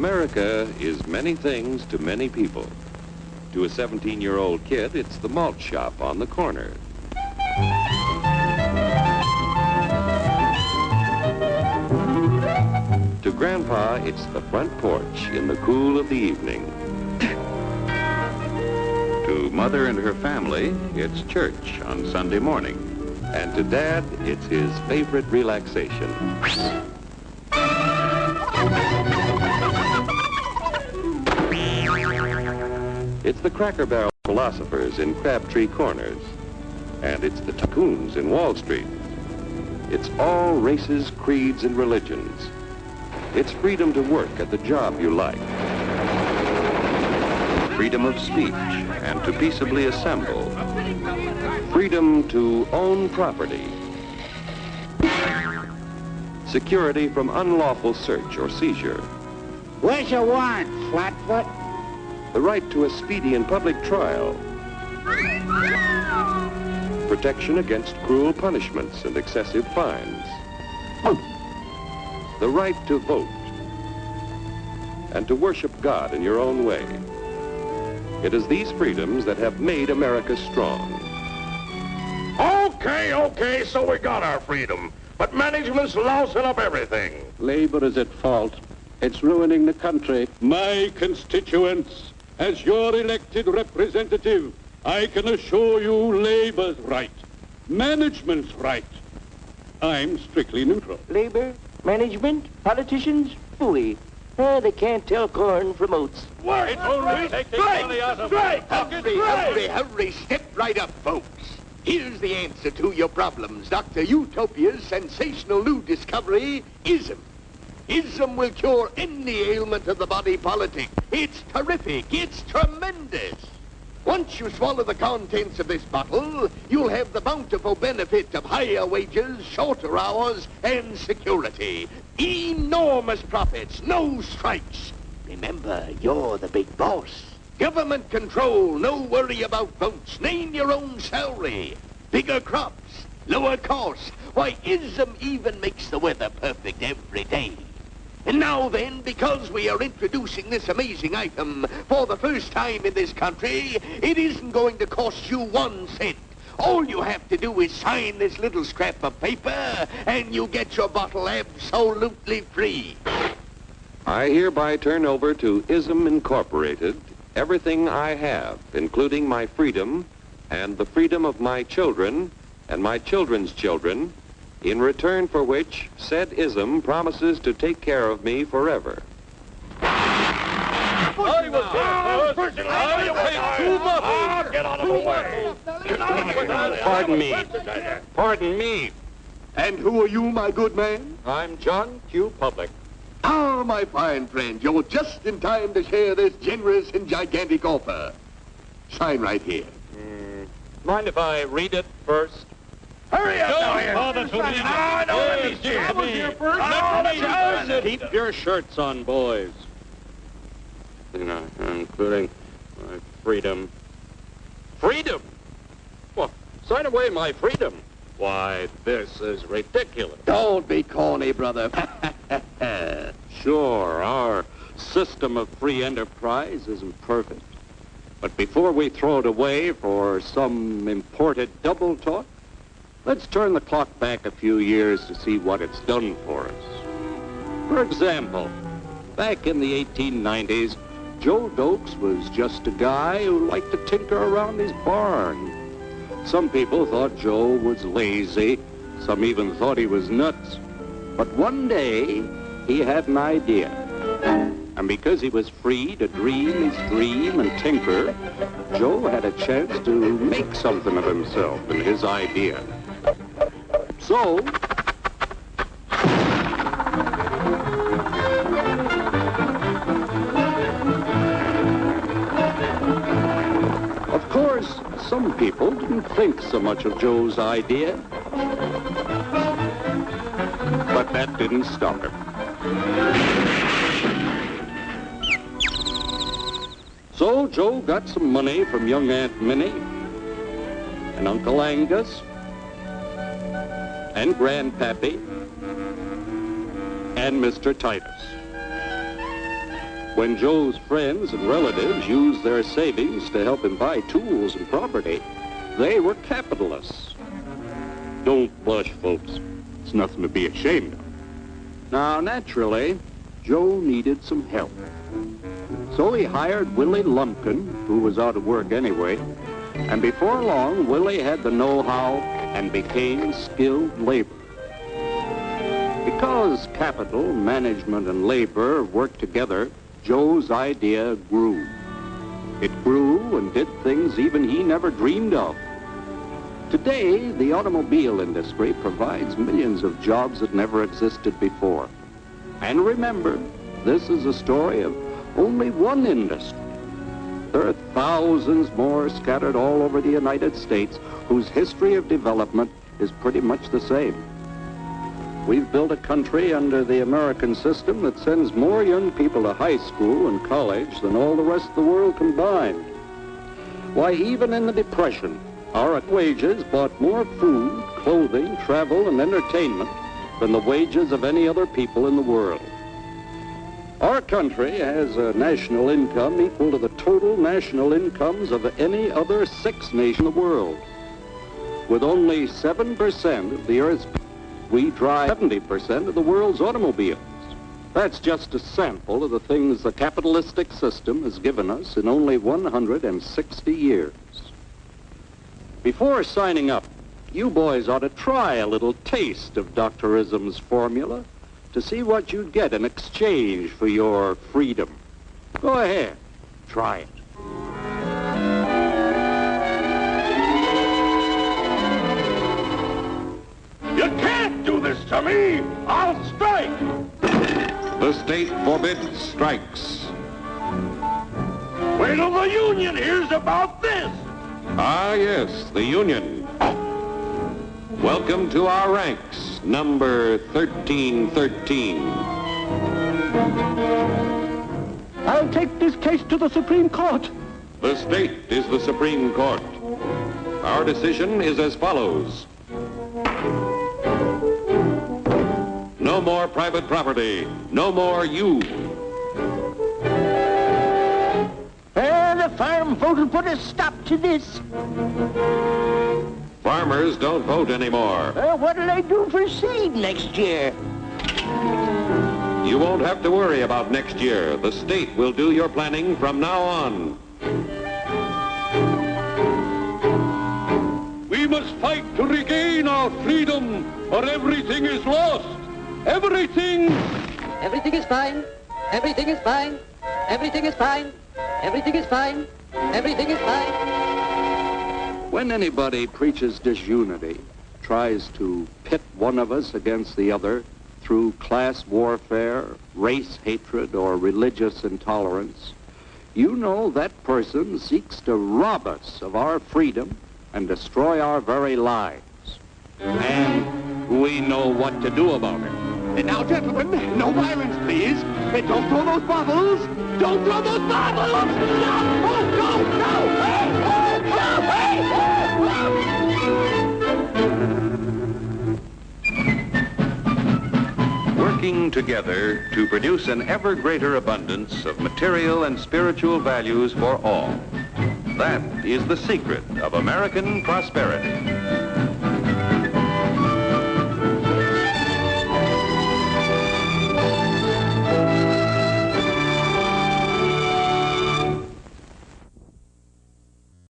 America is many things to many people. To a 17-year-old kid, it's the malt shop on the corner. To Grandpa, it's the front porch in the cool of the evening. To Mother and her family, it's church on Sunday morning. And to Dad, it's his favorite relaxation. It's the Cracker Barrel philosophers in Crabtree Corners. And it's the tycoons in Wall Street. It's all races, creeds, and religions. It's freedom to work at the job you like. Freedom of speech and to peaceably assemble. Freedom to own property. Security from unlawful search or seizure. What's your want, flatfoot? The right to a speedy and public trial. Protection against cruel punishments and excessive fines. The right to vote. And to worship God in your own way. It is these freedoms that have made America strong. Okay, so we got our freedom. But management's lousing up everything. Labor is at fault. It's ruining the country. My constituents, as your elected representative, I can assure you Labor's right, management's right. I'm strictly neutral. Labor, management, politicians, phooey. They can't tell corn from oats. It's only taking money out of Hurry, step right up, folks. Here's the answer to your problems. Dr. Utopia's sensational new discovery, ism. Ism will cure any ailment of the body politic. It's terrific. It's tremendous. Once you swallow the contents of this bottle, you'll have the bountiful benefit of higher wages, shorter hours, and security. Enormous profits, no strikes. Remember, you're the big boss. Government control, no worry about votes. Name your own salary. Bigger crops, lower costs. Why, ism even makes the weather perfect every day. And now then, because we are introducing this amazing item for the first time in this country, it isn't going to cost you 1 cent. All you have to do is sign this little scrap of paper, and you get your bottle absolutely free. I hereby turn over to ISM Incorporated everything I have, including my freedom and the freedom of my children and my children's children, in return for which said ISM promises to take care of me forever. I was here first. I paid 2 months. Get out of the way. Pardon me. And who are you, my good man? I'm John Q. Public. Ah, my fine friend, you're just in time to share this generous and gigantic offer. Sign right here. Mind if I read it first? Hurry up, I was here first. Keep your shirts on, boys. Including my freedom. Freedom? Well, sign away my freedom. Why, this is ridiculous. Don't be corny, brother. Sure, our system of free enterprise isn't perfect. But before we throw it away for some imported double talk, let's turn the clock back a few years to see what it's done for us. For example, back in the 1890s, Joe Dokes was just a guy who liked to tinker around his barn. Some people thought Joe was lazy. Some even thought he was nuts. But one day, he had an idea. And because he was free to dream his dream and tinker, Joe had a chance to make something of himself and his idea. So, of course, some people didn't think so much of Joe's idea. But that didn't stop him. So Joe got some money from young Aunt Minnie and Uncle Angus and Grandpappy and Mr. Titus. When Joe's friends and relatives used their savings to help him buy tools and property, they were capitalists. Don't blush, folks. It's nothing to be ashamed of. Now, naturally, Joe needed some help. So he hired Willie Lumpkin, who was out of work anyway, and before long, Willie had the know-how and became skilled labor. Because capital, management, and labor worked together, Joe's idea grew. It grew and did things even he never dreamed of. Today, the automobile industry provides millions of jobs that never existed before. And remember, this is a story of only one industry. There are thousands more scattered all over the United States whose history of development is pretty much the same. We've built a country under the American system that sends more young people to high school and college than all the rest of the world combined. Why, even in the Depression, our wages bought more food, clothing, travel, and entertainment than the wages of any other people in the world. Our country has a national income equal to the total national incomes of any other 6 nation in the world. With only 7% of the Earth's people, we drive 70% of the world's automobiles. That's just a sample of the things the capitalistic system has given us in only 160 years. Before signing up, you boys ought to try a little taste of Dr. Ism's formula to see what you'd get in exchange for your freedom. Go ahead, try it. You can't do this to me! I'll strike! The state forbids strikes. Wait till the union hears about this! Ah, yes, the union. Welcome to our ranks, number 1313. I'll take this case to the Supreme Court. The state is the Supreme Court. Our decision is as follows. No more private property. No more you. The farm vote will put a stop to this. Farmers don't vote anymore. What'll I do for seed next year? You won't have to worry about next year. The state will do your planning from now on. We must fight to regain our freedom, or everything is lost. Everything! Everything is fine. Everything is fine. Everything is fine. Everything is fine. Everything is fine. When anybody preaches disunity, tries to pit one of us against the other through class warfare, race hatred, or religious intolerance, you know that person seeks to rob us of our freedom and destroy our very lives. And we know what to do about it. Now, gentlemen, no violence, please. Don't throw those bottles. Don't throw those bottles! No! Oh, no! No! Hey! Working together to produce an ever greater abundance of material and spiritual values for all. That is the secret of American prosperity.